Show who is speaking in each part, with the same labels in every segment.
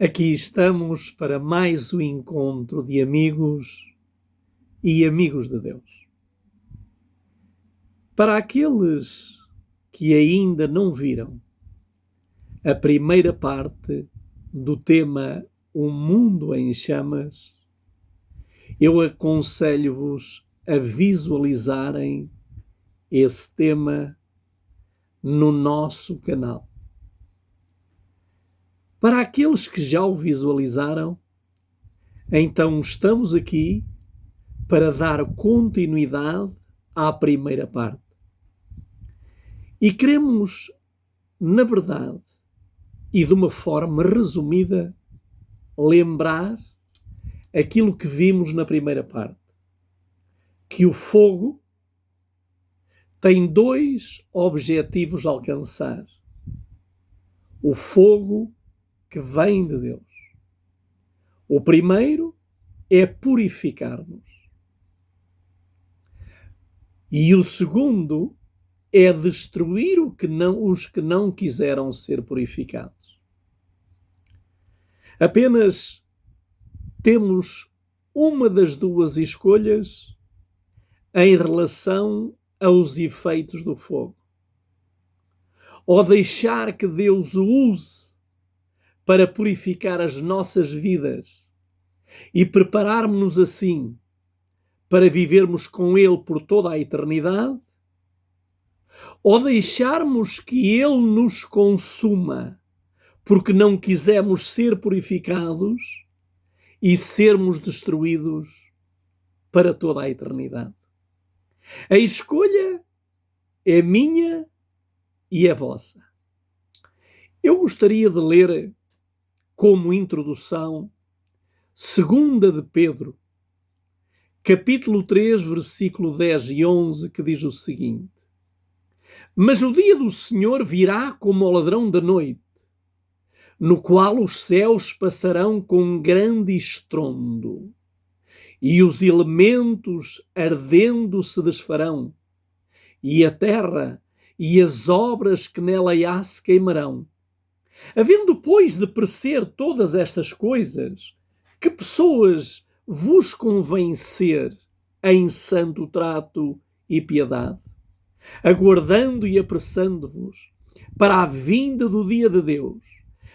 Speaker 1: Aqui estamos para mais um encontro de amigos e amigos de Deus. Para aqueles que ainda não viram a primeira parte do tema Um Mundo em Chamas, eu aconselho-vos a visualizarem esse tema no nosso canal. Para aqueles que já o visualizaram, então estamos aqui para dar continuidade à primeira parte. E queremos, na verdade, e de uma forma resumida, lembrar aquilo que vimos na primeira parte. Que o fogo tem dois objetivos a alcançar. O fogo que vem de Deus. O primeiro é purificar-nos. E o segundo é destruir os que não quiseram ser purificados. Apenas temos uma das duas escolhas em relação aos efeitos do fogo. Ou deixar que Deus o use para purificar as nossas vidas e prepararmos-nos assim para vivermos com Ele por toda a eternidade, ou deixarmos que Ele nos consuma porque não quisemos ser purificados e sermos destruídos para toda a eternidade. A escolha é minha e é vossa. Eu gostaria de ler como introdução 2 de Pedro, capítulo 3, versículo 10 e 11, que diz o seguinte: Mas o dia do Senhor virá como o ladrão da noite, no qual os céus passarão com grande estrondo, e os elementos ardendo se desfarão, e a terra e as obras que nela há se queimarão. Havendo, pois, de perecer todas estas coisas, que pessoas vos convém ser em santo trato e piedade, aguardando e apressando-vos para a vinda do dia de Deus,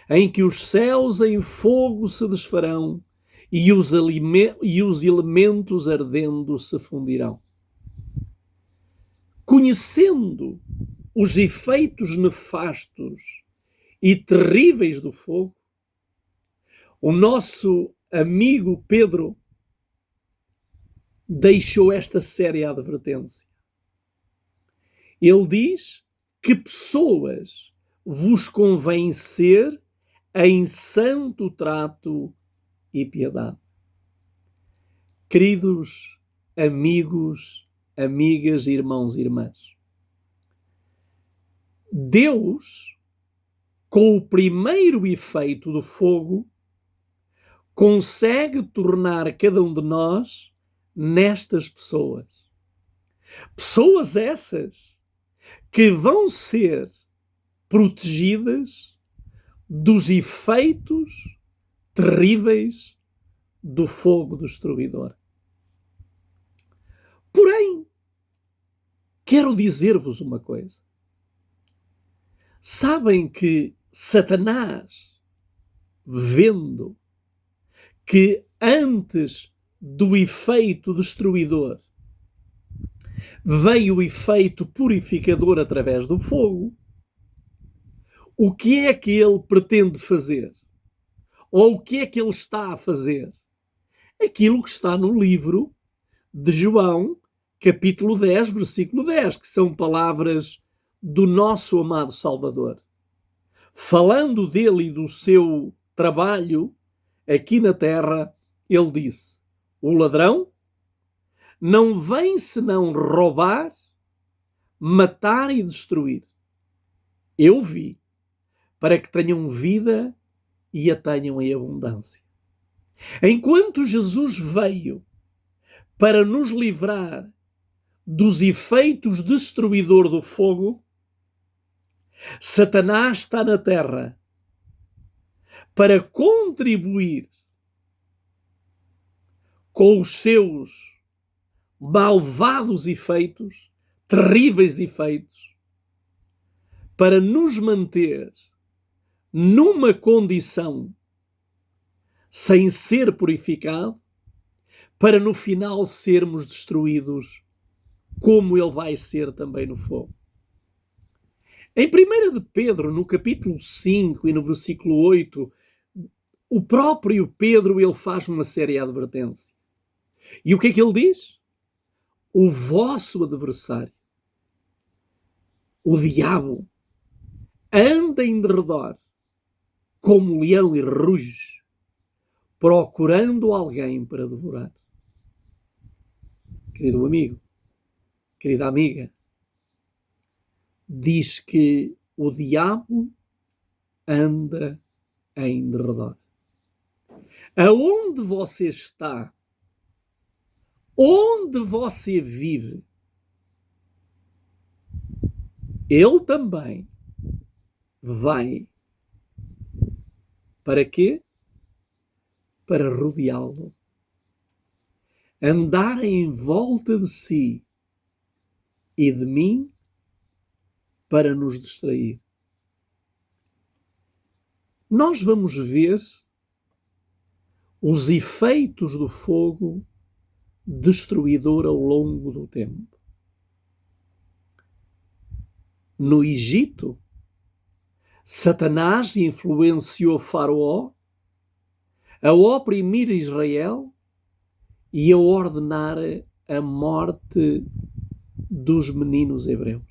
Speaker 1: em que os céus em fogo se desfarão e os elementos ardendo se fundirão. Conhecendo os efeitos nefastos e terríveis do fogo, o nosso amigo Pedro deixou esta séria advertência. Ele diz que pessoas vos convém ser em santo trato e piedade. Queridos amigos, amigas, irmãos e irmãs, Deus, com o primeiro efeito do fogo, consegue tornar cada um de nós nestas pessoas. Pessoas essas que vão ser protegidas dos efeitos terríveis do fogo destruidor. Porém, quero dizer-vos uma coisa. Sabem que Satanás, vendo que antes do efeito destruidor veio o efeito purificador através do fogo, o que é que ele pretende fazer? Ou o que é que ele está a fazer? Aquilo que está no livro de João, capítulo 10, versículo 10, que são palavras do nosso amado Salvador. Falando dele e do seu trabalho aqui na terra, ele disse: o ladrão não vem senão roubar, matar e destruir. Eu vi para que tenham vida e a tenham em abundância. Enquanto Jesus veio para nos livrar dos efeitos destruidores do fogo, Satanás está na terra para contribuir com os seus malvados efeitos, terríveis efeitos, para nos manter numa condição sem ser purificado, para no final sermos destruídos, como ele vai ser também no fogo. Em 1 de Pedro, no capítulo 5 e no versículo 8, o próprio Pedro ele faz uma séria advertência. E o que é que ele diz? O vosso adversário, o diabo, anda em derredor como leão e ruge, procurando alguém para devorar. Querido amigo, querida amiga, diz que o diabo anda em derredor. Aonde você está, onde você vive, ele também vai. Para quê? Para rodeá-lo. Andar em volta de si e de mim para nos distrair. Nós vamos ver os efeitos do fogo destruidor ao longo do tempo. No Egito, Satanás influenciou Faraó a oprimir Israel e a ordenar a morte dos meninos hebreus.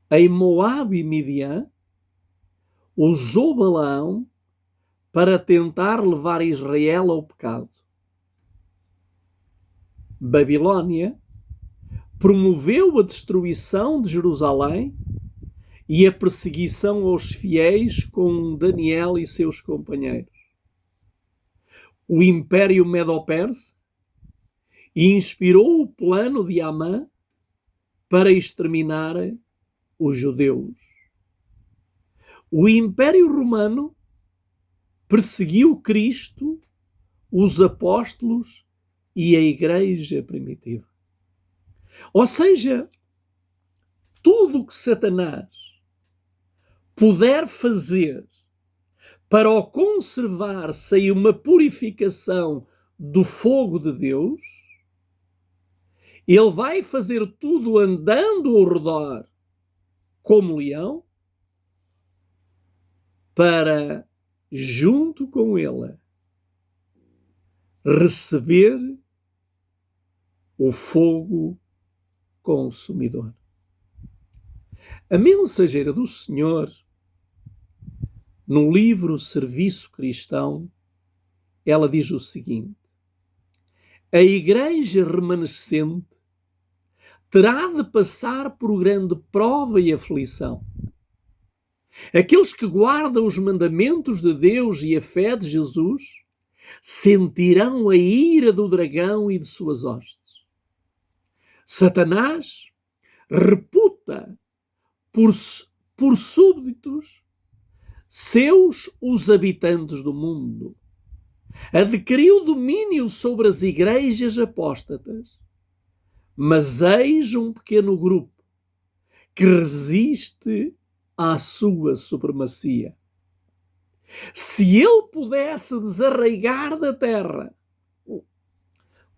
Speaker 1: Em Moabe e Midian, usou Balaão para tentar levar Israel ao pecado. Babilônia promoveu a destruição de Jerusalém e a perseguição aos fiéis com Daniel e seus companheiros. O Império Medo-Persa inspirou o plano de Amã para exterminar os judeus. O Império Romano perseguiu Cristo, os apóstolos e a Igreja primitiva. Ou seja, tudo o que Satanás puder fazer para o conservar sem uma purificação do fogo de Deus, ele vai fazer tudo andando ao redor como leão, para, junto com ele, receber o fogo consumidor. A mensageira do Senhor, no livro Serviço Cristão, ela diz o seguinte: a igreja remanescente terá de passar por grande prova e aflição. Aqueles que guardam os mandamentos de Deus e a fé de Jesus sentirão a ira do dragão e de suas hostes. Satanás reputa por súbditos seus os habitantes do mundo. Adquiriu domínio sobre as igrejas apóstatas, mas eis um pequeno grupo que resiste à sua supremacia. Se ele pudesse desarraigar da terra,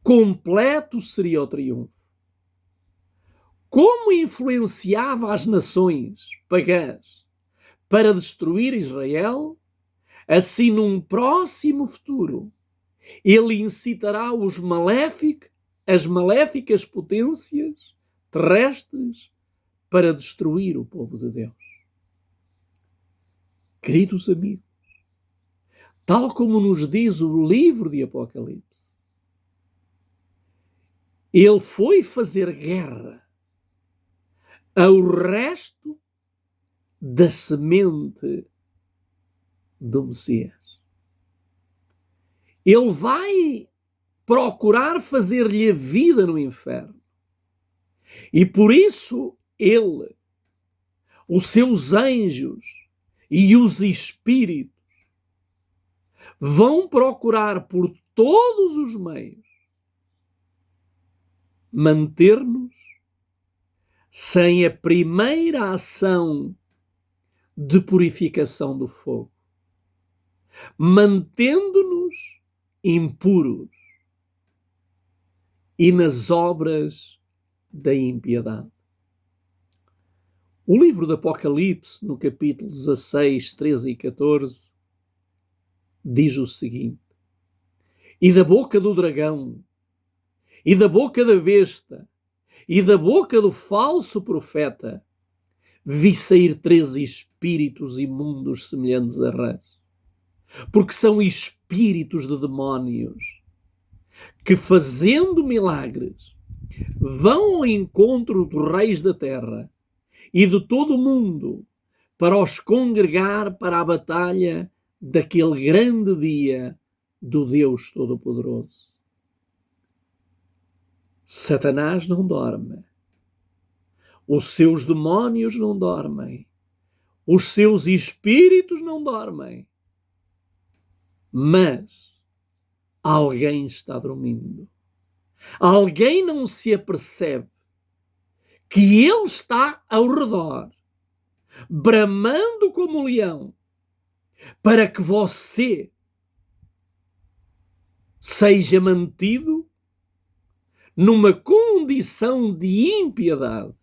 Speaker 1: completo seria o triunfo. Como influenciava as nações pagãs para destruir Israel, assim num próximo futuro ele incitará as maléficas potências terrestres para destruir o povo de Deus. Queridos amigos, tal como nos diz o livro de Apocalipse, ele foi fazer guerra ao resto da semente do Messias. Ele vai procurar fazer-lhe a vida no inferno. E por isso ele, os seus anjos, e os espíritos vão procurar por todos os meios manter-nos sem a primeira ação de purificação do fogo, mantendo-nos impuros e nas obras da impiedade. O livro do Apocalipse, no capítulo 16, 13 e 14, diz o seguinte: e da boca do dragão, e da boca da besta, e da boca do falso profeta, vi sair 3 espíritos imundos semelhantes a rãs, porque são espíritos de demónios, que fazendo milagres, vão ao encontro dos reis da terra e de todo o mundo, para os congregar para a batalha daquele grande dia do Deus Todo-Poderoso. Satanás não dorme, os seus demónios não dormem, os seus espíritos não dormem, mas alguém está dormindo. Alguém não se apercebe que ele está ao redor, bramando como um leão, para que você seja mantido numa condição de impiedade.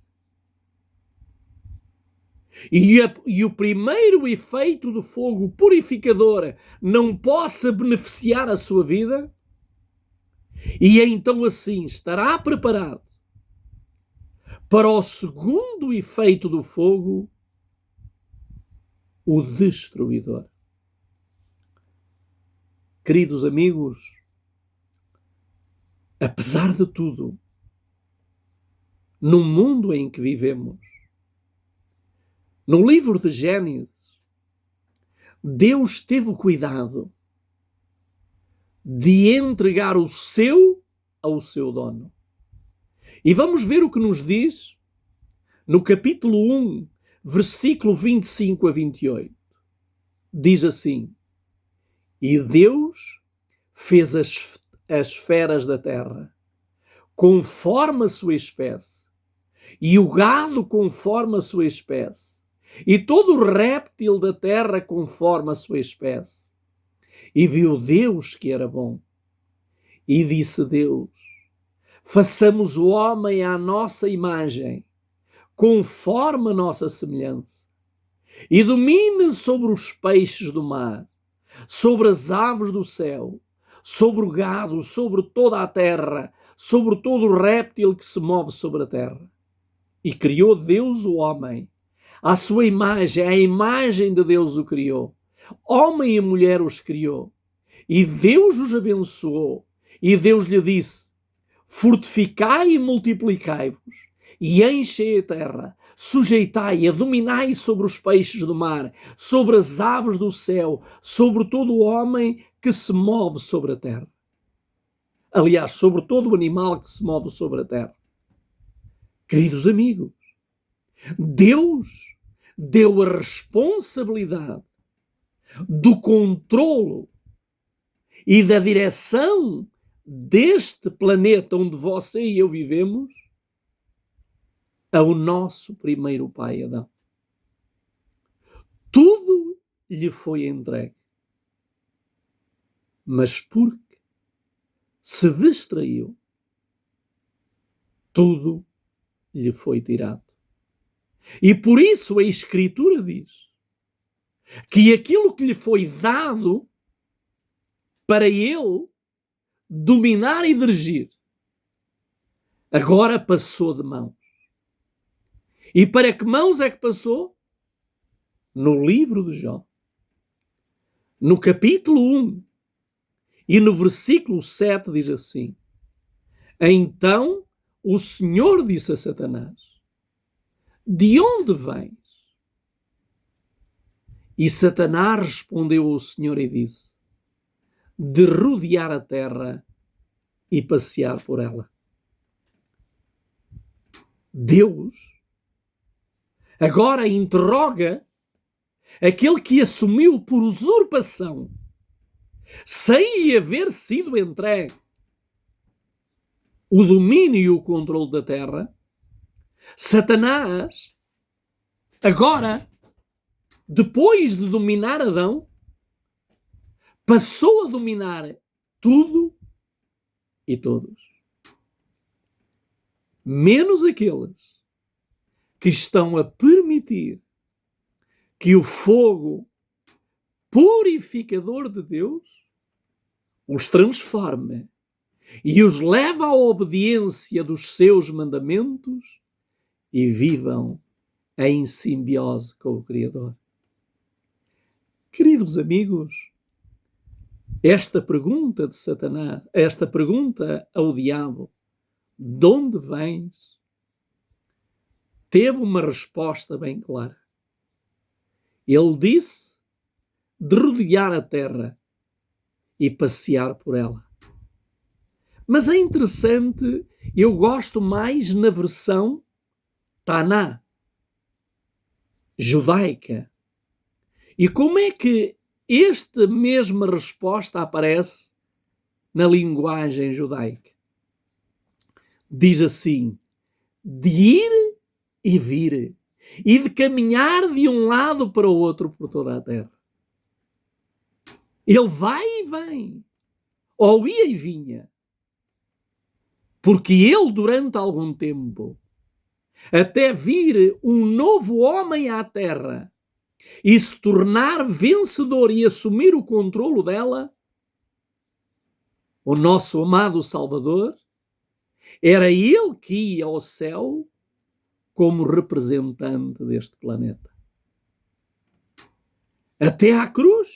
Speaker 1: E o primeiro efeito do fogo purificador não possa beneficiar a sua vida, e então assim estará preparado para o segundo efeito do fogo, o destruidor. Queridos amigos, apesar de tudo, no mundo em que vivemos, no livro de Gênesis, Deus teve o cuidado de entregar o seu ao seu dono. E vamos ver o que nos diz no capítulo 1, versículo 25 a 28. Diz assim: e Deus fez as feras da terra, conforme a sua espécie, e o gado conforme a sua espécie, e todo o réptil da terra conforme a sua espécie. E viu Deus que era bom. E disse Deus: façamos o homem à nossa imagem, conforme a nossa semelhança, e domine sobre os peixes do mar, sobre as aves do céu, sobre o gado, sobre toda a terra, sobre todo o réptil que se move sobre a terra. E criou Deus o homem, à sua imagem, a imagem de Deus o criou. Homem e mulher os criou. E Deus os abençoou. E Deus lhe disse: fortificai e multiplicai-vos, e enchem a terra, sujeitai-a, dominai sobre os peixes do mar, sobre as aves do céu, sobre todo o homem que se move sobre a terra. Aliás, sobre todo o animal que se move sobre a terra. Queridos amigos, Deus deu a responsabilidade do controlo e da direção deste planeta onde você e eu vivemos ao nosso primeiro pai Adão. Tudo lhe foi entregue, mas porque se distraiu, tudo lhe foi tirado. E por isso a Escritura diz que aquilo que lhe foi dado para ele dominar e dirigir, agora passou de mãos. E para que mãos é que passou? No livro de Jó, no capítulo 1 e no versículo 7 diz assim: então o Senhor disse a Satanás: de onde vens? E Satanás respondeu ao Senhor e disse: de rodear a terra e passear por ela. Deus agora interroga aquele que assumiu por usurpação, sem lhe haver sido entregue o domínio e o controle da terra, Satanás, agora, depois de dominar Adão, passou a dominar tudo e todos, menos aqueles que estão a permitir que o fogo purificador de Deus os transforme e os leve à obediência dos seus mandamentos e vivam em simbiose com o Criador. Queridos amigos, esta pergunta de Satanás, esta pergunta ao diabo, de onde vens, teve uma resposta bem clara. Ele disse de rodear a terra e passear por ela. Mas é interessante, eu gosto mais na versão Taná, judaica. E como é que esta mesma resposta aparece na linguagem judaica? Diz assim: de ir e vir, e de caminhar de um lado para o outro por toda a terra. Ele vai e vem, ou ia e vinha, porque ele, durante algum tempo, até vir um novo homem à terra e se tornar vencedor e assumir o controlo dela, o nosso amado Salvador, era ele que ia ao céu como representante deste planeta. Até à cruz,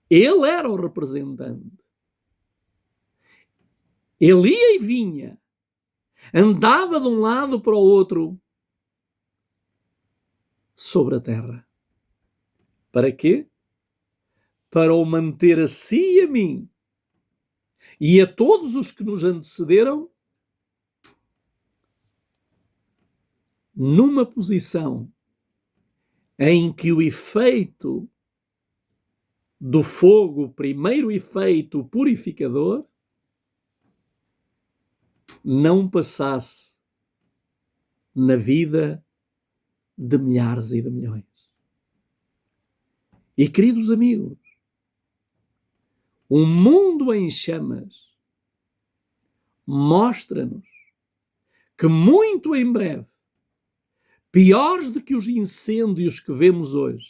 Speaker 1: ele era o representante. Ele ia e vinha, andava de um lado para o outro sobre a terra. Para quê? Para o manter a si e a mim e a todos os que nos antecederam numa posição em que o efeito do fogo, o primeiro efeito purificador, não passasse na vida de milhares e de milhões. E, queridos amigos, um mundo em chamas mostra-nos que muito em breve, piores do que os incêndios que vemos hoje,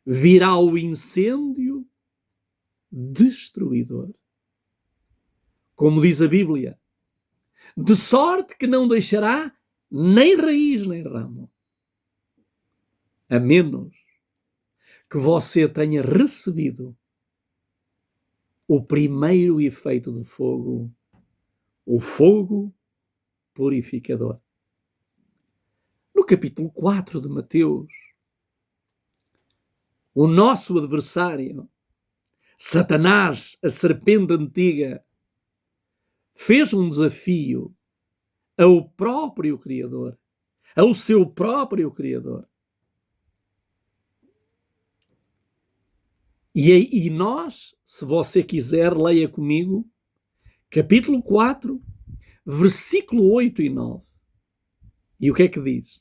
Speaker 1: virá o incêndio destruidor. Como diz a Bíblia, de sorte que não deixará nem raiz nem ramo, a menos que você tenha recebido o primeiro efeito do fogo, o fogo purificador. No capítulo 4 de Mateus, o nosso adversário, Satanás, a serpente antiga, fez um desafio ao próprio Criador, ao seu próprio Criador. E nós, se você quiser, leia comigo, capítulo 4, versículo 8 e 9. E o que é que diz?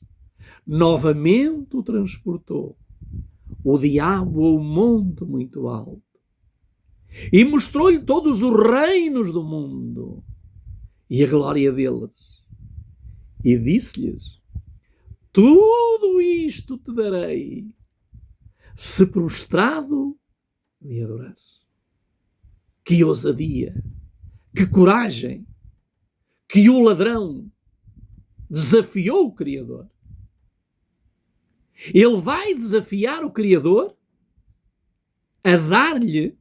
Speaker 1: Novamente o transportou o diabo a um monte muito alto e mostrou-lhe todos os reinos do mundo e a glória deles. E disse-lhes: tudo isto te darei, se prostrado me adorares. Que ousadia, que coragem, que o ladrão desafiou o Criador. Ele vai desafiar o Criador a dar-lhe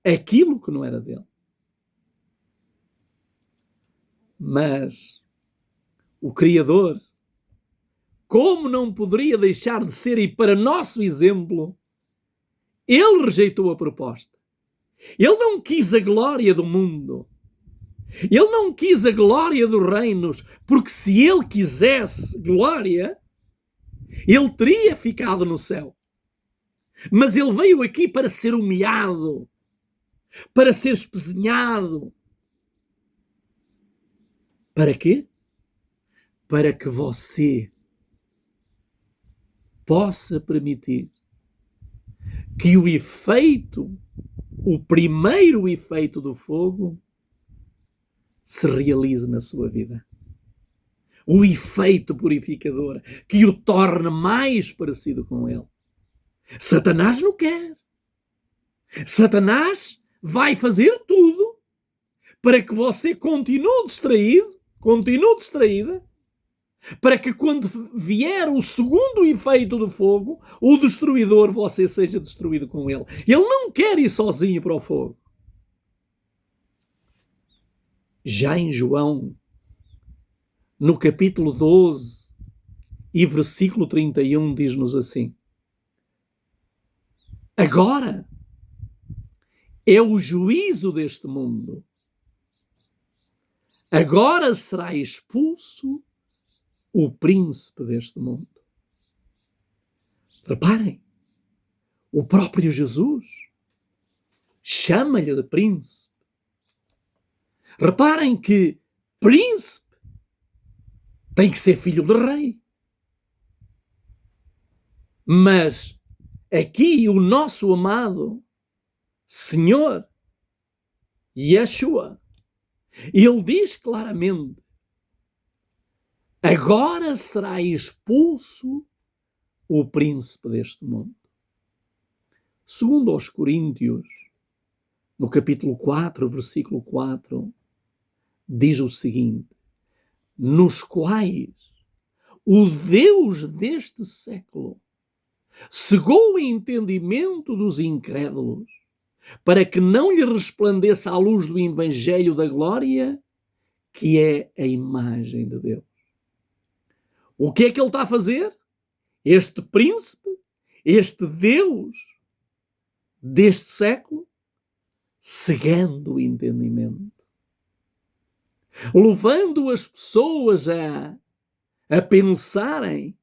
Speaker 1: aquilo que não era dele. Mas o Criador, como não poderia deixar de ser, e para nosso exemplo, ele rejeitou a proposta. Ele não quis a glória do mundo. Ele não quis a glória dos reinos, porque se ele quisesse glória, Ele teria ficado no céu. Mas ele veio aqui para ser humilhado, para ser espezinhado. Para quê? Para que você possa permitir que o efeito, o primeiro efeito do fogo, se realize na sua vida. O efeito purificador, que o torne mais parecido com ele. Satanás não quer. Satanás vai fazer tudo para que você continue distraída, para que quando vier o segundo efeito do fogo, o destruidor, você seja destruído com ele. Ele não quer ir sozinho para o fogo. Já em João, no capítulo 12 e versículo 31, diz-nos assim: agora é o juízo deste mundo. Agora será expulso o príncipe deste mundo. Reparem, o próprio Jesus chama-lhe de príncipe. Reparem que príncipe tem que ser filho de rei. Mas aqui o nosso amado Senhor Yeshua, ele diz claramente: agora será expulso o príncipe deste mundo. Segundo aos Coríntios, no capítulo 4, versículo 4, diz o seguinte: nos quais o Deus deste século cegou o entendimento dos incrédulos, para que não lhe resplandeça a luz do evangelho da glória, que é a imagem de Deus. O que é que ele está a fazer? Este príncipe, este Deus deste século, cegando o entendimento, levando as pessoas a pensarem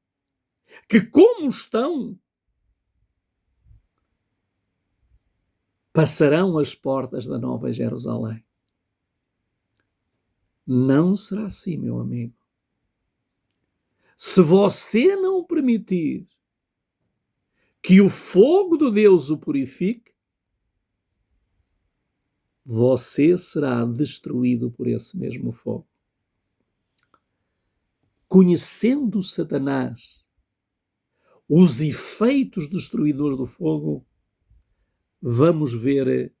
Speaker 1: que, como estão, passarão as portas da Nova Jerusalém. Não será assim, meu amigo. Se você não permitir que o fogo de Deus o purifique, você será destruído por esse mesmo fogo. Conhecendo Satanás, os efeitos destruidores do fogo, vamos ver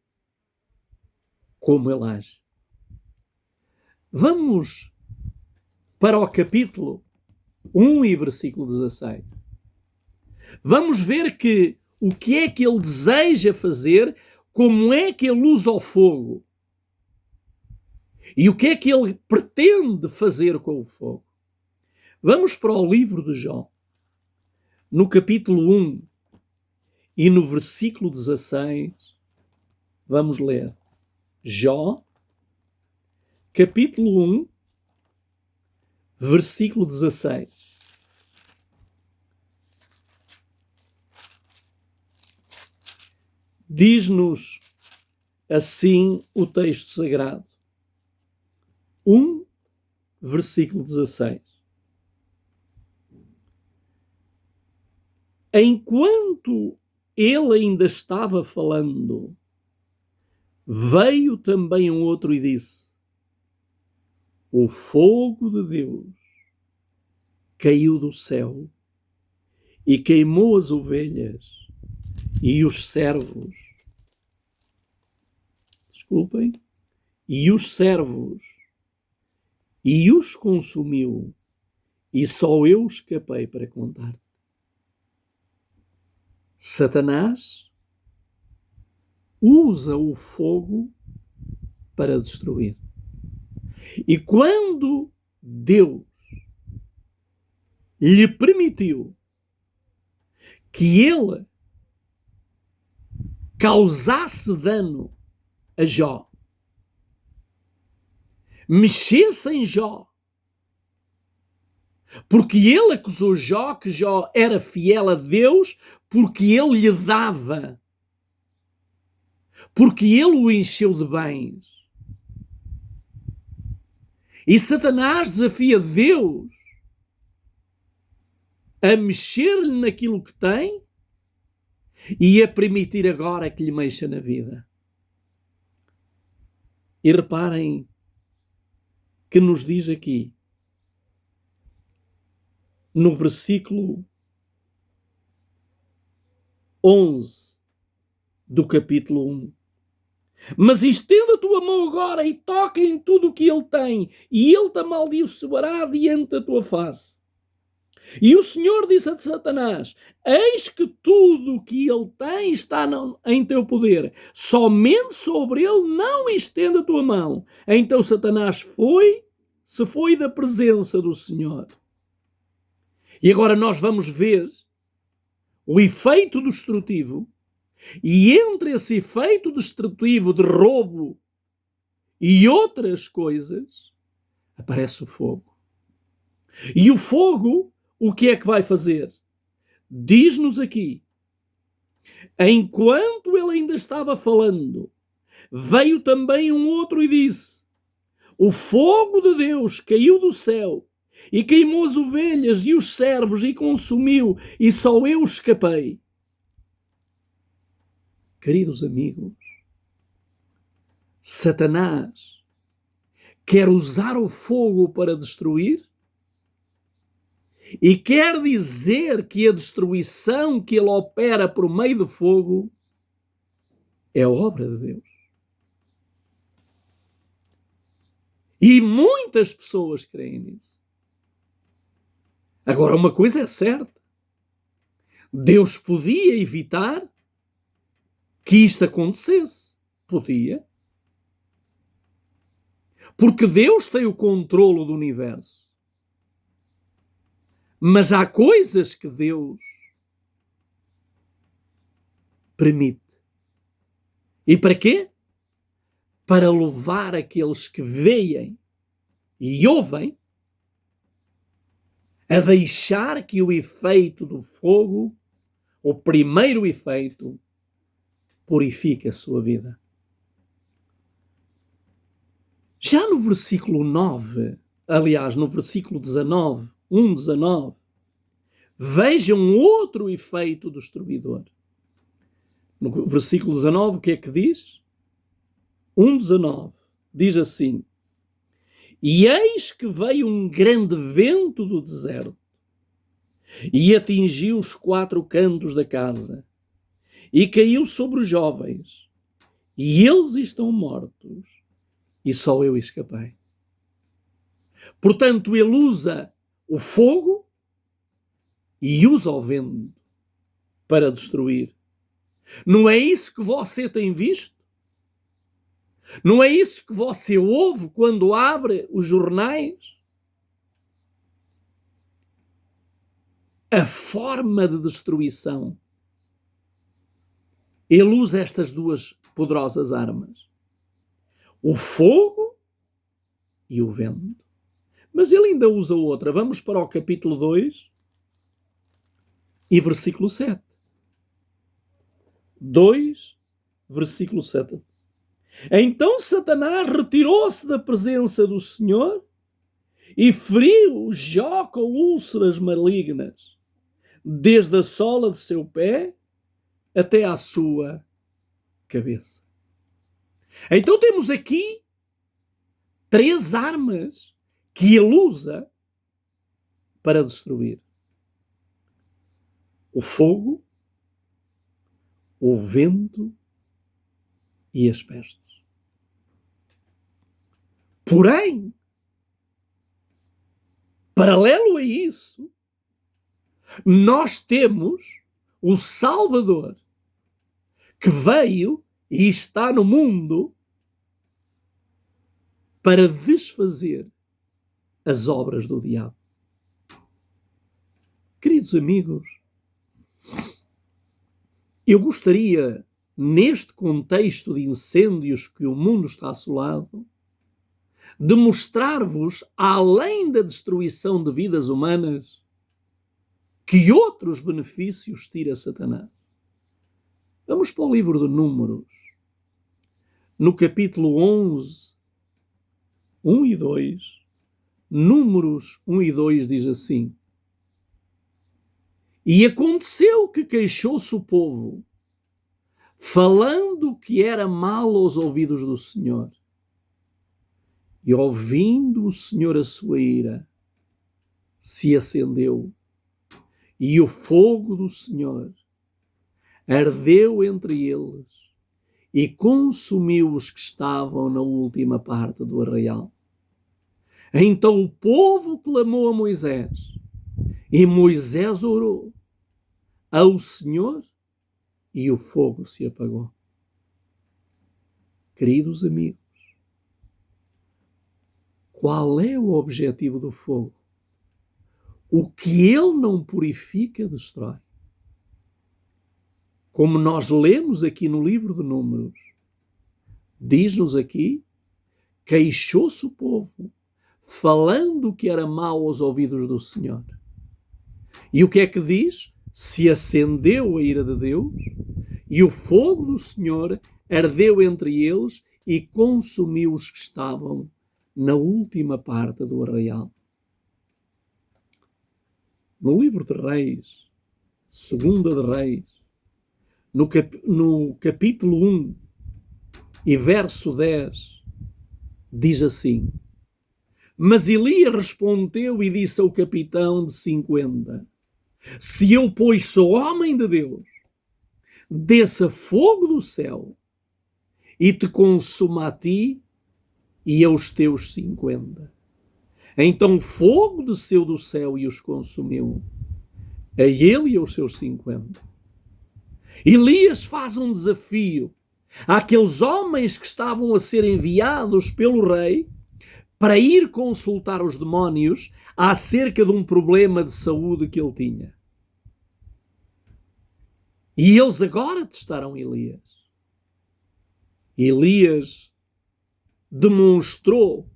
Speaker 1: como ele age. Vamos para o capítulo 1 e versículo 16. Vamos ver que o que é que ele deseja fazer, como é que ele usa o fogo e o que é que ele pretende fazer com o fogo. Vamos para o livro de Jó, no capítulo 1 e no versículo 16, vamos ler. Jó, capítulo 1, versículo 16. Diz-nos assim o texto sagrado. 1, versículo 16. Enquanto ele ainda estava falando, veio também um outro e disse: o fogo de Deus caiu do céu e queimou as ovelhas e os servos. Desculpem. E os servos. E os consumiu. E só eu escapei para contar. Satanás usa o fogo para destruir. E quando Deus lhe permitiu que ele causasse dano a Jó, mexesse em Jó, Porque ele acusou Jó, que Jó era fiel a Deus, porque ele lhe dava, porque ele o encheu de bens. E Satanás desafia Deus a mexer-lhe naquilo que tem e a permitir agora que lhe mexa na vida. E reparem que nos diz aqui, no versículo 11 do capítulo 1. Mas estenda a tua mão agora e toca em tudo o que ele tem, e ele te amaldiçoará diante da tua face. E o Senhor disse a Satanás: eis que tudo o que ele tem está em teu poder, somente sobre ele não estenda a tua mão. Então Satanás se foi da presença do Senhor. E agora nós vamos ver o efeito destrutivo, e entre esse efeito destrutivo de roubo e outras coisas, aparece o fogo. E o fogo, o que é que vai fazer? Diz-nos aqui, enquanto ele ainda estava falando, veio também um outro e disse: o fogo de Deus caiu do céu e queimou as ovelhas e os servos e consumiu, e só eu escapei. Queridos amigos, Satanás quer usar o fogo para destruir e quer dizer que a destruição que ele opera por meio do fogo é obra de Deus. E muitas pessoas creem nisso. Agora, uma coisa é certa: Deus podia evitar que isto acontecesse. Podia. Porque Deus tem o controle do universo. Mas há coisas que Deus permite. E para quê? Para levar aqueles que veem e ouvem a deixar que o efeito do fogo, o primeiro efeito, purifique a sua vida. Já no versículo 9, aliás, no versículo 19, 1:19, vejam outro efeito destruidor. No versículo 19, o que é que diz? 1:19, diz assim: e eis que veio um grande vento do deserto e atingiu os 4 cantos da casa e caiu sobre os jovens, e eles estão mortos, e só eu escapei. Portanto, ele usa o fogo e usa o vento para destruir. Não é isso que você tem visto? Não é isso que você ouve quando abre os jornais? A forma de destruição. Ele usa estas duas poderosas armas: o fogo e o vento. Mas ele ainda usa outra. Vamos para o capítulo 2 e versículo 7. 2, versículo 7. Então Satanás retirou-se da presença do Senhor e feriu Jó com úlceras malignas, desde a sola de seu pé até à sua cabeça. Então temos aqui 3 armas que ele usa para destruir: o fogo, o vento e as pestes. Porém, paralelo a isso, nós temos o Salvador, que veio e está no mundo para desfazer as obras do diabo. Queridos amigos, eu gostaria, neste contexto de incêndios que o mundo está assolado, de mostrar-vos, além da destruição de vidas humanas, que outros benefícios tira Satanás. Vamos para o livro de Números, no capítulo 11, 1 e 2, Números 1 e 2 diz assim: E aconteceu que queixou-se o povo, falando que era mal aos ouvidos do Senhor. E ouvindo o Senhor a sua ira, se acendeu, e o fogo do Senhor ardeu entre eles e consumiu os que estavam na última parte do arraial. Então o povo clamou a Moisés, e Moisés orou ao Senhor, e o fogo se apagou. Queridos amigos, qual é o objetivo do fogo? O que ele não purifica, destrói. Como nós lemos aqui no livro de Números, diz-nos aqui, queixou-se o povo, falando que era mau aos ouvidos do Senhor. E o que é que diz? Se acendeu a ira de Deus, e o fogo do Senhor ardeu entre eles e consumiu os que estavam na última parte do arraial. No livro de Reis, Segunda de Reis, no capítulo 1 e verso 10, diz assim: Mas Elias respondeu e disse ao capitão de 50: Se eu, pois, sou homem de Deus, desça fogo do céu e te consuma a ti e aos teus 50. Então fogo desceu do céu e os consumiu, a ele e aos seus 50. Elias faz um desafio àqueles homens que estavam a ser enviados pelo rei para ir consultar os demónios acerca de um problema de saúde que ele tinha. E eles agora testaram Elias. Elias demonstrou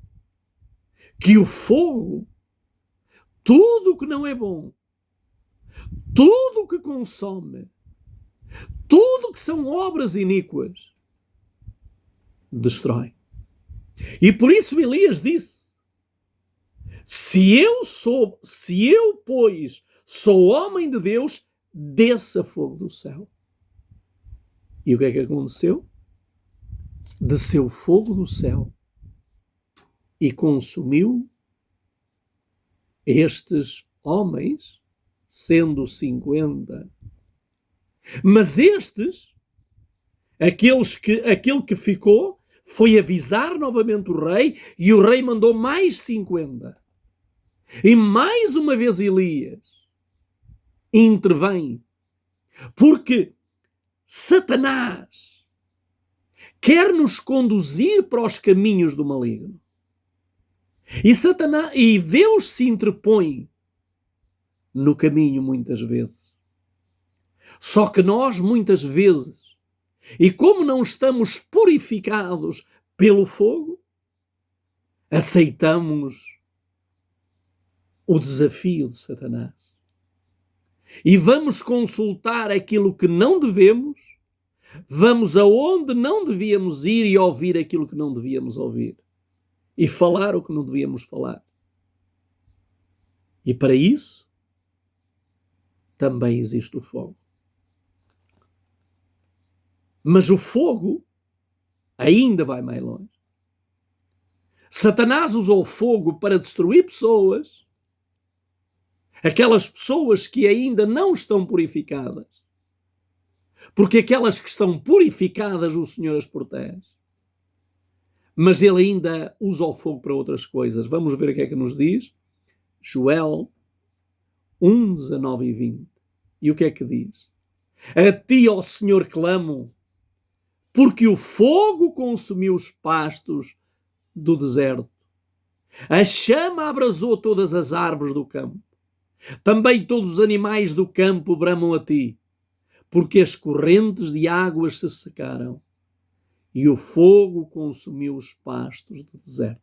Speaker 1: que o fogo, tudo o que não é bom, tudo o que consome, tudo o que são obras iníquas, destrói. E por isso Elias disse: se eu, pois, sou homem de Deus, desça fogo do céu. E o que é que aconteceu? Desceu fogo do céu e consumiu estes homens, sendo 50. Mas aquele que ficou, foi avisar novamente o rei, e o rei mandou mais 50. E mais uma vez Elias intervém, porque Satanás quer nos conduzir para os caminhos do maligno. E Deus se interpõe no caminho muitas vezes. Só que nós, muitas vezes, e como não estamos purificados pelo fogo, aceitamos o desafio de Satanás. E vamos consultar aquilo que não devemos, vamos aonde não devíamos ir e ouvir aquilo que não devíamos ouvir. E falar o que não devíamos falar. E para isso, também existe o fogo. Mas o fogo ainda vai mais longe. Satanás usou o fogo para destruir pessoas, aquelas pessoas que ainda não estão purificadas, porque aquelas que estão purificadas o Senhor as protege. Mas ele ainda usa o fogo para outras coisas. Vamos ver o que é que nos diz Joel 1, 19 e 20. E o que é que diz? A ti, ó Senhor, clamo, porque o fogo consumiu os pastos do deserto. A chama abrasou todas as árvores do campo. Também todos os animais do campo bramam a ti, porque as correntes de águas se secaram e o fogo consumiu os pastos do deserto.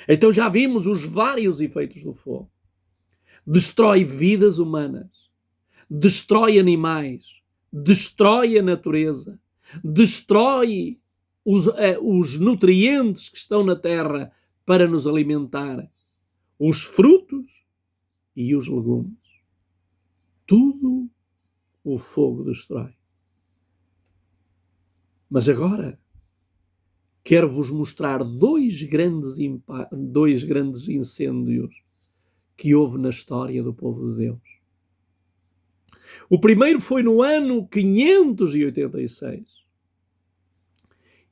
Speaker 1: Então já vimos os vários efeitos do fogo. Destrói vidas humanas, destrói animais, destrói a natureza, destrói os nutrientes que estão na terra para nos alimentar, os frutos e os legumes. Tudo o fogo destrói. Mas agora quero-vos mostrar dois grandes incêndios que houve na história do povo de Deus. O primeiro foi no ano 586.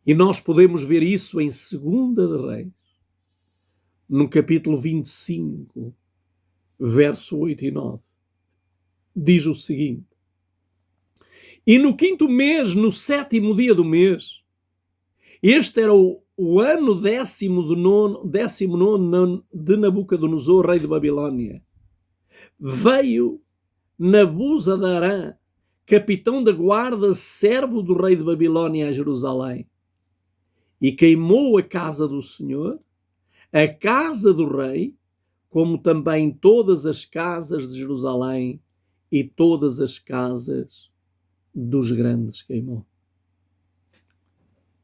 Speaker 1: E nós podemos ver isso em 2 de Reis, no capítulo 25, verso 8 e 9. Diz o seguinte: e no 5º mês, no 7º dia do mês, este era o ano 19 de Nabucodonosor, rei de Babilónia, veio Nabuzadarã, capitão da guarda, servo do rei de Babilónia, a Jerusalém, e queimou a casa do Senhor, a casa do rei, como também todas as casas de Jerusalém e todas as casas dos grandes queimou.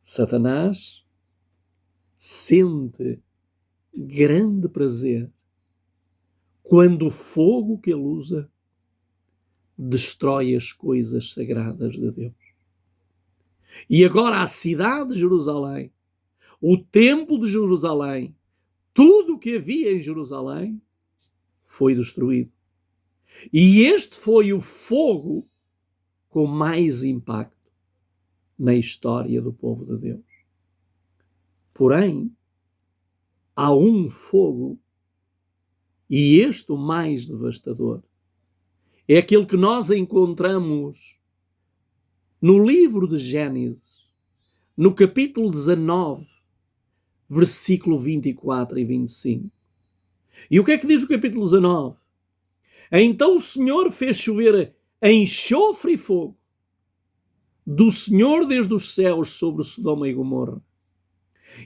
Speaker 1: Satanás sente grande prazer quando o fogo que ele usa destrói as coisas sagradas de Deus. E agora a cidade de Jerusalém, o templo de Jerusalém, tudo o que havia em Jerusalém foi destruído. E este foi o fogo com mais impacto na história do povo de Deus. Porém, há um fogo, e este o mais devastador. É aquele que nós encontramos no livro de Gênesis, no capítulo 19, versículo 24 e 25. E o que é que diz o capítulo 19? Então o Senhor fez chover enxofre e fogo do Senhor desde os céus sobre Sodoma e Gomorra,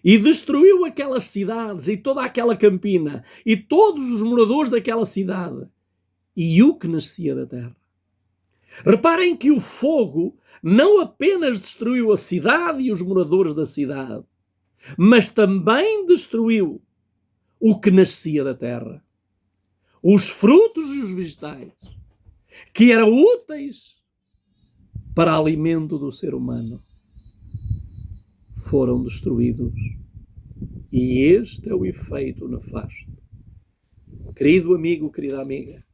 Speaker 1: e destruiu aquelas cidades e toda aquela campina e todos os moradores daquela cidade e o que nascia da terra. Reparem que o fogo não apenas destruiu a cidade e os moradores da cidade, mas também destruiu o que nascia da terra. Os frutos e os vegetais que eram úteis para alimento do ser humano foram destruídos. E este é o efeito nefasto. Querido amigo, querida amiga,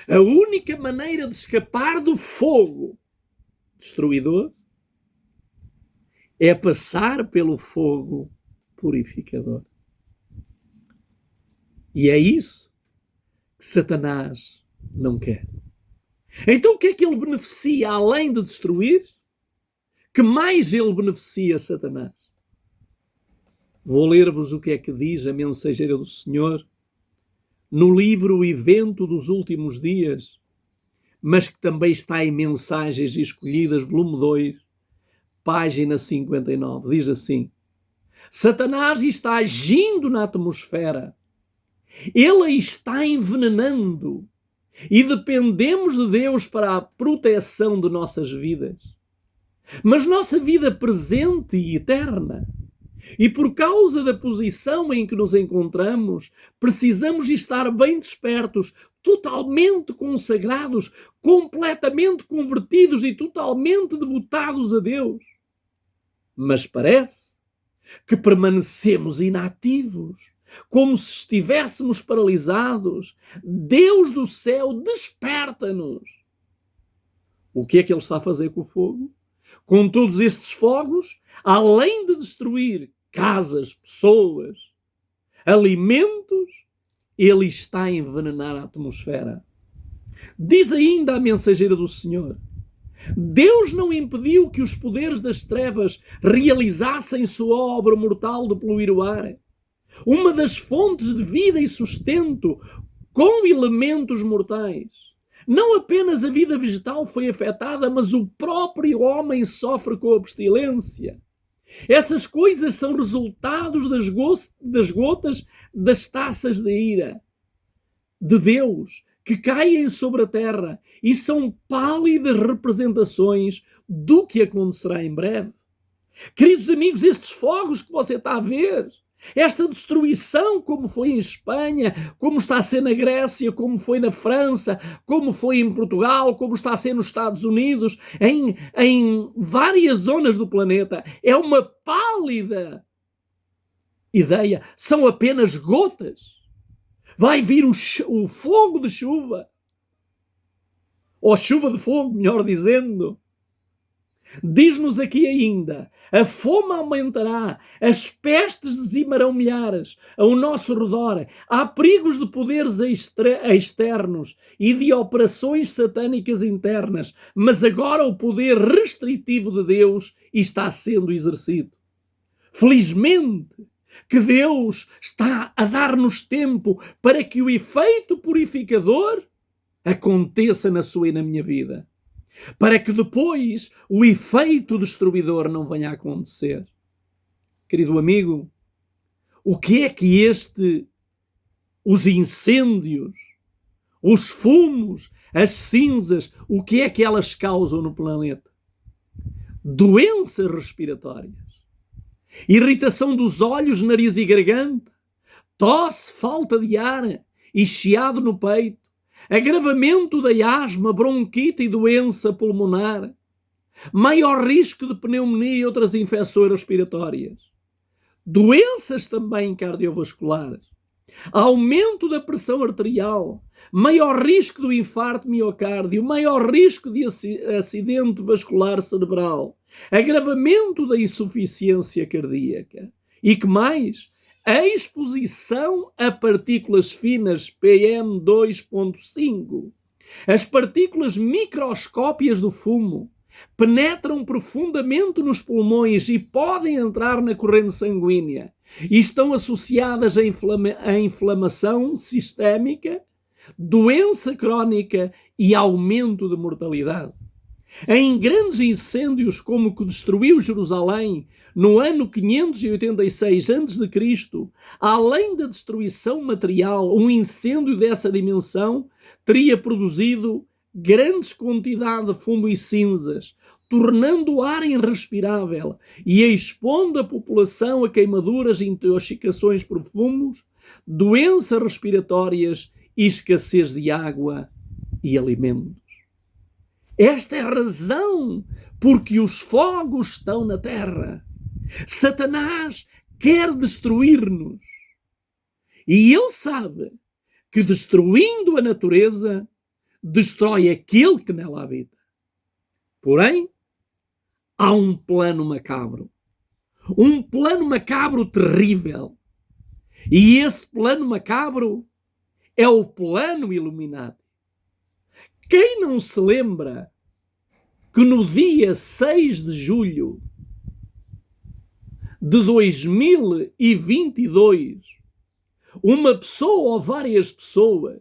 Speaker 1: a única maneira de escapar do fogo destruidor é passar pelo fogo purificador. E é isso que Satanás não quer. Então o que é que ele beneficia além de destruir? Que mais ele beneficia Satanás? Vou ler-vos o que é que diz a mensageira do Senhor no livro O Evento dos Últimos Dias, mas que também está em Mensagens Escolhidas, volume 2, página 59. Diz assim: Satanás está agindo na atmosfera, ele a está envenenando e dependemos de Deus para a proteção de nossas vidas. Mas nossa vida presente e eterna, e por causa da posição em que nos encontramos, precisamos estar bem despertos, totalmente consagrados, completamente convertidos e totalmente devotados a Deus. Mas parece que permanecemos inativos, como se estivéssemos paralisados. Deus do céu, desperta-nos. O que é que ele está a fazer com o fogo? Com todos estes fogos, além de destruir casas, pessoas, alimentos, ele está a envenenar a atmosfera. Diz ainda a mensageira do Senhor: Deus não impediu que os poderes das trevas realizassem sua obra mortal de poluir o ar, uma das fontes de vida e sustento, com elementos mortais. Não apenas a vida vegetal foi afetada, mas o próprio homem sofre com a pestilência. Essas coisas são resultados das gotas das taças da ira de Deus que caem sobre a terra e são pálidas representações do que acontecerá em breve. Queridos amigos, estes fogos que você está a ver, esta destruição, como foi em Espanha, como está a ser na Grécia, como foi na França, como foi em Portugal, como está a ser nos Estados Unidos, em várias zonas do planeta, é uma pálida ideia, são apenas gotas. Vai vir o fogo de chuva, ou chuva de fogo, melhor dizendo. Diz-nos aqui ainda, a fome aumentará, as pestes dizimarão milhares ao nosso redor, há perigos de poderes externos e de operações satânicas internas, mas agora o poder restritivo de Deus está sendo exercido. Felizmente que Deus está a dar-nos tempo para que o efeito purificador aconteça na sua e na minha vida, para que depois o efeito destruidor não venha a acontecer. Querido amigo, o que é que os incêndios, os fumos, as cinzas, o que é que elas causam no planeta? Doenças respiratórias, irritação dos olhos, nariz e garganta, tosse, falta de ar e chiado no peito, agravamento da asma, bronquite e doença pulmonar, maior risco de pneumonia e outras infecções respiratórias, doenças também cardiovasculares, aumento da pressão arterial, maior risco do infarto miocárdio, maior risco de acidente vascular cerebral, agravamento da insuficiência cardíaca. E que mais? A exposição a partículas finas PM2.5. As partículas microscópicas do fumo penetram profundamente nos pulmões e podem entrar na corrente sanguínea e estão associadas à inflamação sistémica, doença crónica e aumento de mortalidade. Em grandes incêndios como o que destruiu Jerusalém no ano 586 a.C., além da destruição material, um incêndio dessa dimensão teria produzido grandes quantidades de fumo e cinzas, tornando o ar irrespirável e expondo a população a queimaduras e intoxicações por fumos, doenças respiratórias e escassez de água e alimentos. Esta é a razão porque os fogos estão na terra. Satanás quer destruir-nos. E ele sabe que destruindo a natureza, destrói aquele que nela habita. Porém, há um plano macabro. Um plano macabro terrível. E esse plano macabro é o plano Illuminati. Quem não se lembra que no dia 6 de julho de 2022, uma pessoa ou várias pessoas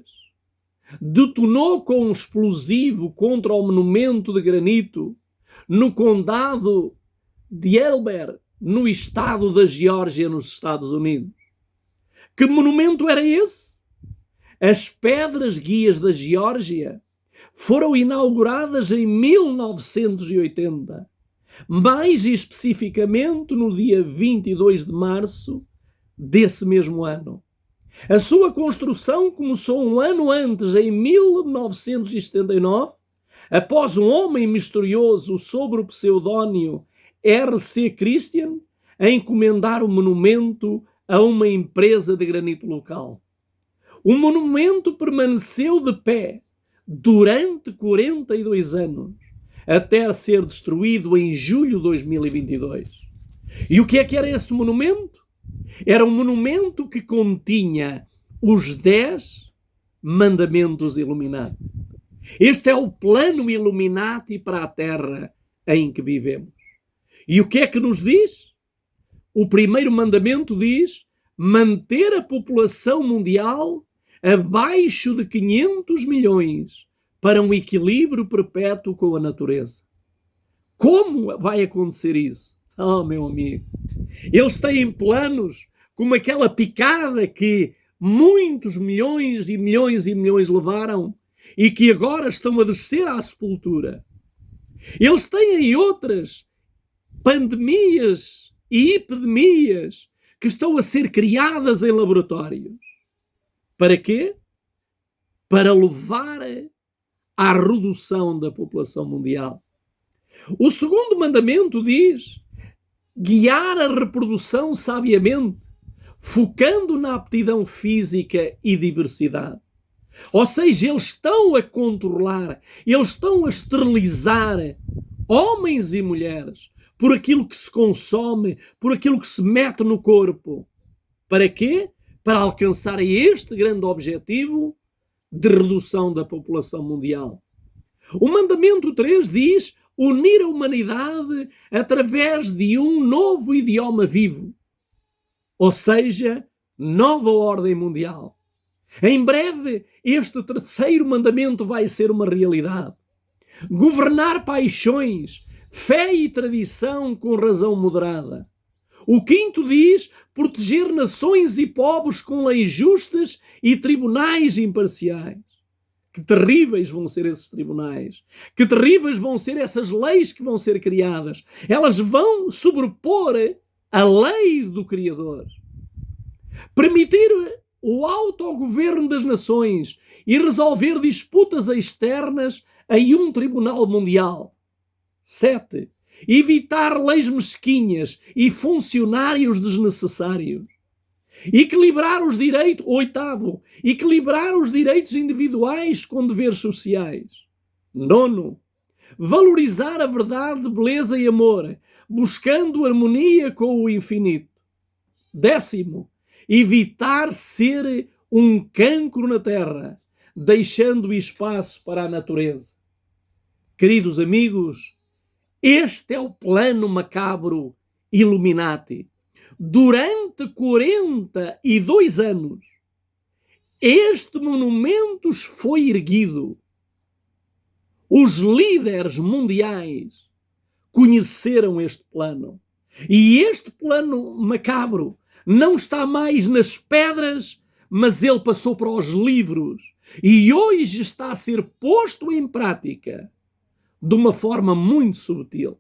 Speaker 1: detonou com um explosivo contra o monumento de granito no condado de Elber, no estado da Geórgia, nos Estados Unidos? Que monumento era esse? As pedras guias da Geórgia foram inauguradas em 1980, mais especificamente no dia 22 de março desse mesmo ano. A sua construção começou um ano antes, em 1979, após um homem misterioso sob o pseudónimo R.C. Christian a encomendar o monumento a uma empresa de granito local. O monumento permaneceu de pé durante 42 anos, até ser destruído em julho de 2022. E o que é que era esse monumento? Era um monumento que continha os 10 mandamentos Illuminati. Este é o plano Illuminati para a Terra em que vivemos. E o que é que nos diz? O primeiro mandamento diz manter a população mundial abaixo de 500 milhões para um equilíbrio perpétuo com a natureza. Como vai acontecer isso? Oh, meu amigo, eles têm planos como aquela picada que muitos milhões e milhões e milhões levaram e que agora estão a descer à sepultura. Eles têm outras pandemias e epidemias que estão a ser criadas em laboratórios. Para quê? Para levar à redução da população mundial. O segundo mandamento diz: guiar a reprodução sabiamente, focando na aptidão física e diversidade. Ou seja, eles estão a controlar, eles estão a esterilizar homens e mulheres por aquilo que se consome, por aquilo que se mete no corpo. Para quê? Para alcançar este grande objetivo de redução da população mundial. O mandamento 3 diz: unir a humanidade através de um novo idioma vivo. Ou seja, nova ordem mundial. Em breve, este terceiro mandamento vai ser uma realidade. Governar paixões, fé e tradição com razão moderada. O quinto diz: proteger nações e povos com leis justas e tribunais imparciais. Que terríveis vão ser esses tribunais. Que terríveis vão ser essas leis que vão ser criadas. Elas vão sobrepor a lei do Criador. Permitir o autogoverno das nações e resolver disputas externas em um tribunal mundial. 7. Evitar leis mesquinhas e funcionários desnecessários. Equilibrar os direitos. 8. Equilibrar os direitos individuais com deveres sociais. 9. Valorizar a verdade, beleza e amor, buscando harmonia com o infinito. 10. Evitar ser um cancro na terra, deixando espaço para a natureza. Queridos amigos, este é o plano macabro Illuminati. Durante 42 anos, este monumento foi erguido. Os líderes mundiais conheceram este plano. E este plano macabro não está mais nas pedras, mas ele passou para os livros. E hoje está a ser posto em prática de uma forma muito subtil.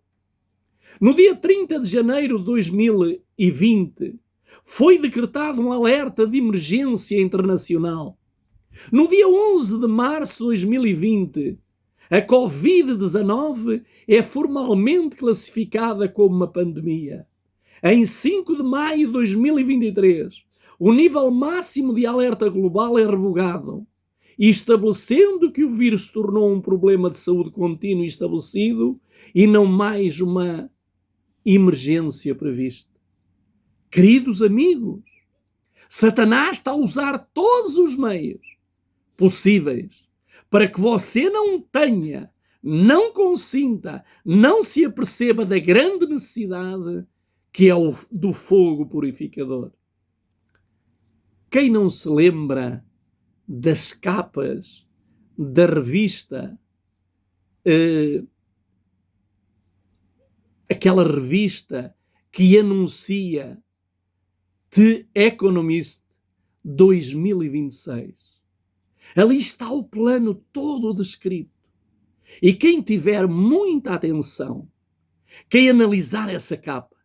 Speaker 1: No dia 30 de janeiro de 2020, foi decretado um alerta de emergência internacional. No dia 11 de março de 2020, a Covid-19 é formalmente classificada como uma pandemia. Em 5 de maio de 2023, o nível máximo de alerta global é revogado, e estabelecendo que o vírus se tornou um problema de saúde contínuo e estabelecido e não mais uma emergência prevista. Queridos amigos, Satanás está a usar todos os meios possíveis para que você não tenha, não consinta, não se aperceba da grande necessidade que é o do fogo purificador. Quem não se lembra das capas da revista, aquela revista que anuncia The Economist 2026. Ali está o plano todo descrito. E quem tiver muita atenção, quem analisar essa capa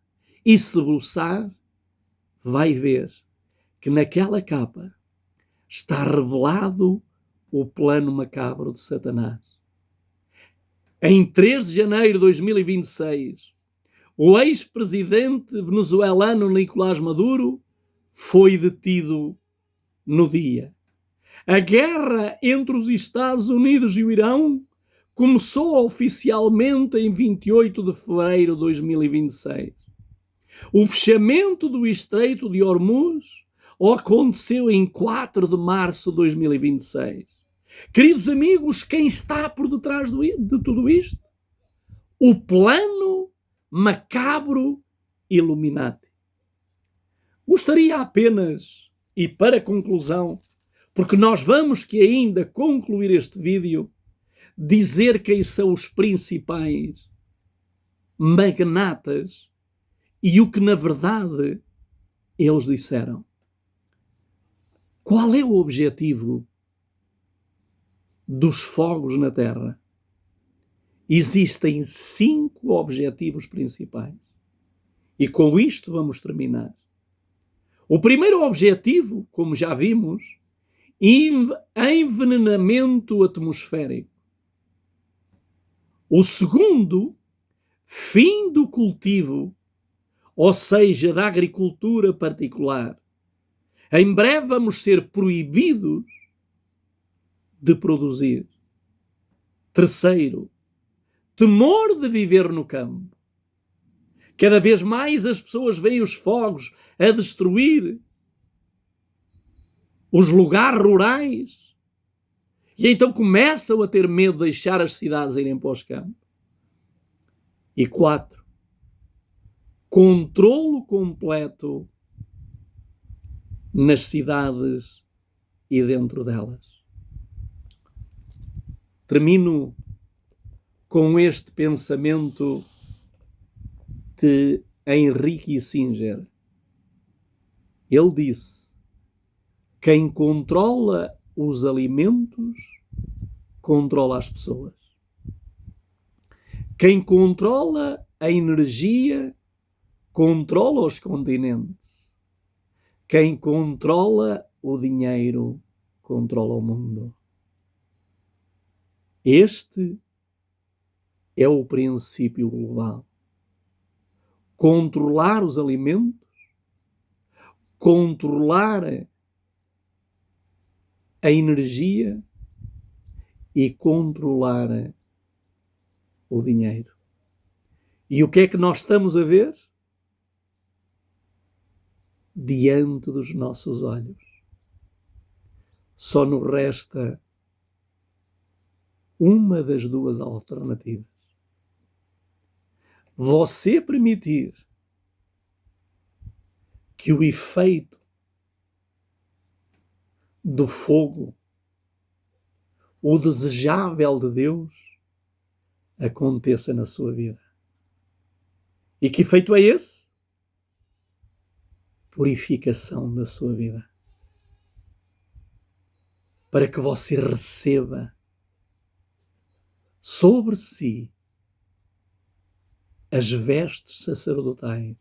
Speaker 1: e se debruçar, vai ver que naquela capa está revelado o plano macabro de Satanás. Em 3 de janeiro de 2026, o ex-presidente venezuelano Nicolás Maduro foi detido no dia. A guerra entre os Estados Unidos e o Irão começou oficialmente em 28 de fevereiro de 2026. O fechamento do Estreito de Hormuz aconteceu em 4 de março de 2026. Queridos amigos, quem está por detrás de tudo isto? O plano macabro Illuminati. Gostaria apenas, e para conclusão, porque nós vamos que ainda concluir este vídeo, dizer quem são os principais magnatas e o que na verdade eles disseram. Qual é o objetivo dos fogos na Terra? Existem 5 objetivos principais. E com isto vamos terminar. O primeiro objetivo, como já vimos, envenenamento atmosférico. O segundo, fim do cultivo, ou seja, da agricultura particular. Em breve vamos ser proibidos de produzir. Terceiro, temor de viver no campo. Cada vez mais as pessoas veem os fogos a destruir os lugares rurais e então começam a ter medo de deixar as cidades irem para os campos. E 4, controlo completo nas cidades e dentro delas. Termino com este pensamento de Henry Kissinger. Ele disse: quem controla os alimentos controla as pessoas. Quem controla a energia controla os continentes. Quem controla o dinheiro controla o mundo. Este é o princípio global. Controlar os alimentos, controlar a energia e controlar o dinheiro. E o que é que nós estamos a ver? Diante dos nossos olhos. Só nos resta uma das 2 alternativas. Você permitir que o efeito do fogo, o desejável de Deus, aconteça na sua vida. E que efeito é esse? Purificação da sua vida. Para que você receba sobre si as vestes sacerdotais,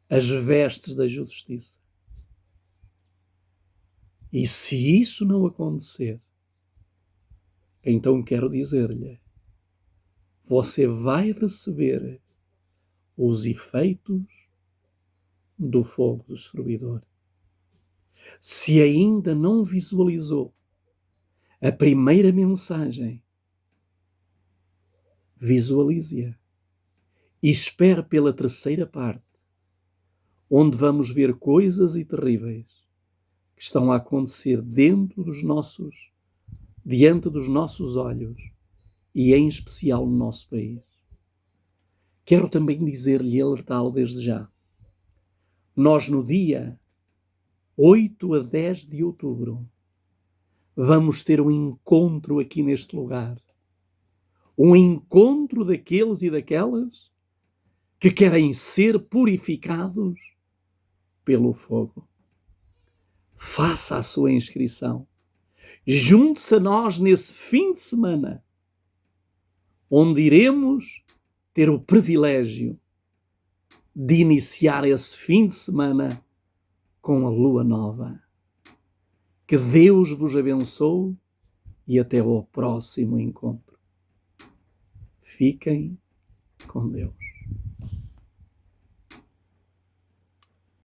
Speaker 1: as vestes da justiça. E se isso não acontecer, então quero dizer-lhe, você vai receber os efeitos do fogo do destruidor. Se ainda não visualizou a primeira mensagem, visualize-a e espere pela terceira parte, onde vamos ver coisas terríveis que estão a acontecer diante dos nossos olhos e em especial no nosso país. Quero também dizer-lhe e alertá-lo desde já. Nós no dia 8 a 10 de outubro vamos ter um encontro aqui neste lugar. Um encontro daqueles e daquelas que querem ser purificados pelo fogo. Faça a sua inscrição. Junte-se a nós nesse fim de semana, onde iremos ter o privilégio de iniciar esse fim de semana com a lua nova. Que Deus vos abençoe e até ao próximo encontro. Fiquem com Deus.